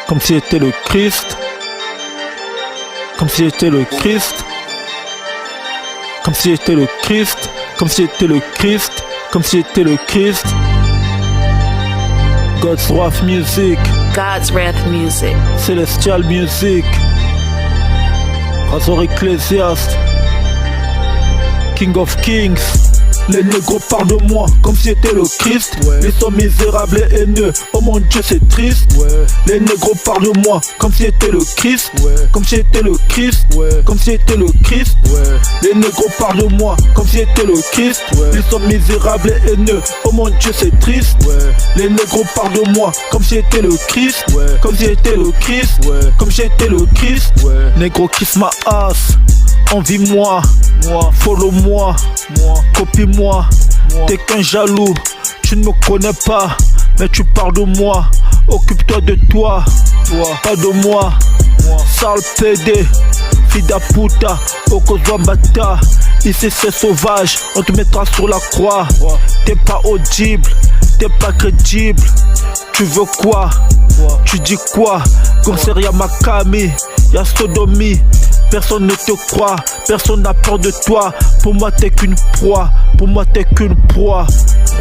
Comme si j'étais le Christ. Comme si j'étais le Christ. Comme si j'étais le Christ. Comme si j'étais le Christ. Comme si j'étais le Christ. God's Wrath Music. God's Wrath Music. Celestial Music. Razor Ecclesiast. King of Kings. Les négros parlent de moi comme si j'étais le Christ. Ils sont misérables et haineux. Oh mon Dieu, c'est triste. Les négros parlent de moi comme si j'étais le Christ. Comme si j'étais le Christ. Comme si j'étais le Christ. Les négros parlent de moi comme si j'étais le Christ. Ils sont misérables et haineux. Oh mon Dieu, c'est triste. Les négros parlent de moi comme si j'étais le Christ. Comme si j'étais le Christ. Comme si j'étais le Christ. Négro kiss ma ass. Envie-moi, follow-moi, copie-moi. T'es qu'un jaloux, tu ne me connais pas, mais tu parles de moi. Occupe-toi de toi, pas de moi. Sale PD, fida puta, okozwambata. Ici c'est sauvage, on te mettra sur la croix. T'es pas audible, t'es pas crédible. Tu veux quoi? Tu dis quoi? Concert y'a Makami, y'a Sodomie. Personne ne te croit, personne n'a peur de toi. Pour moi t'es qu'une proie, pour moi t'es qu'une proie.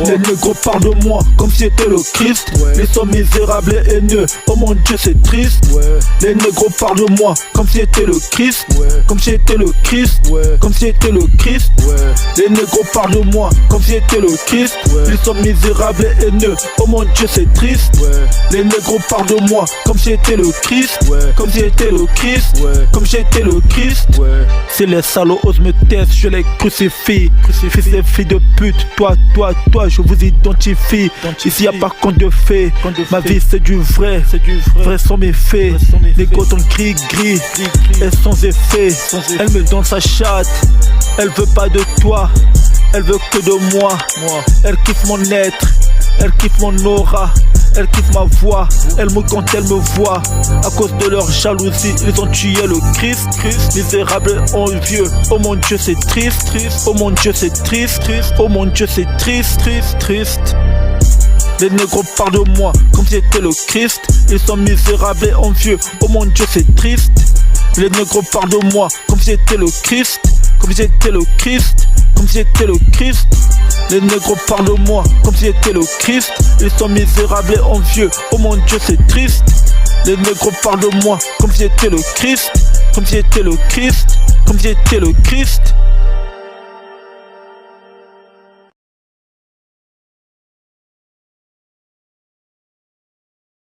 Les négros parlent de moi comme si j'étais le Christ. Ils sont misérables et haineux, oh mon Dieu c'est triste. Les négros parlent de moi comme si j'étais le Christ. Comme si j'étais le Christ. Comme si j'étais le Christ. Les négros parlent de moi comme si j'étais le Christ. Ils sont misérables et haineux, oh mon Dieu c'est triste. Les négros parlent de moi comme si j'étais le Christ. Comme si j'étais le Christ. Comme si j'étais le Christ. Si les salauds osent me tester, je les crucifie. Fils et filles de pute, toi, je vous identifie. Ici y'a pas compte de fait. Ma vie c'est du vrai. Vrai sont mes faits. Les gosses sont gris et sans effet. Elle me donne sa chatte. Elle veut pas de toi. Elle veut que de moi. Elle kiffe mon être. Elle kiffe mon aura. Elle kiffe ma voix, elle me quand elle me voit. À cause de leur jalousie, ils ont tué le Christ. Misérable envieux, oh mon Dieu c'est triste. Oh mon Dieu c'est triste. Oh mon Dieu c'est triste. Les négros parlent de moi comme si j'étais le Christ. Ils sont misérables et envieux, oh mon Dieu c'est triste. Les négros parlent de moi comme si j'étais le Christ. Comme si j'étais le Christ. Comme si j'étais le Christ. Les négros parlent de moi comme si j'étais le Christ. Ils sont misérables et envieux, oh mon Dieu c'est triste. Les négros parlent de moi comme si j'étais le Christ. Comme si j'étais le Christ. Comme si j'étais le Christ.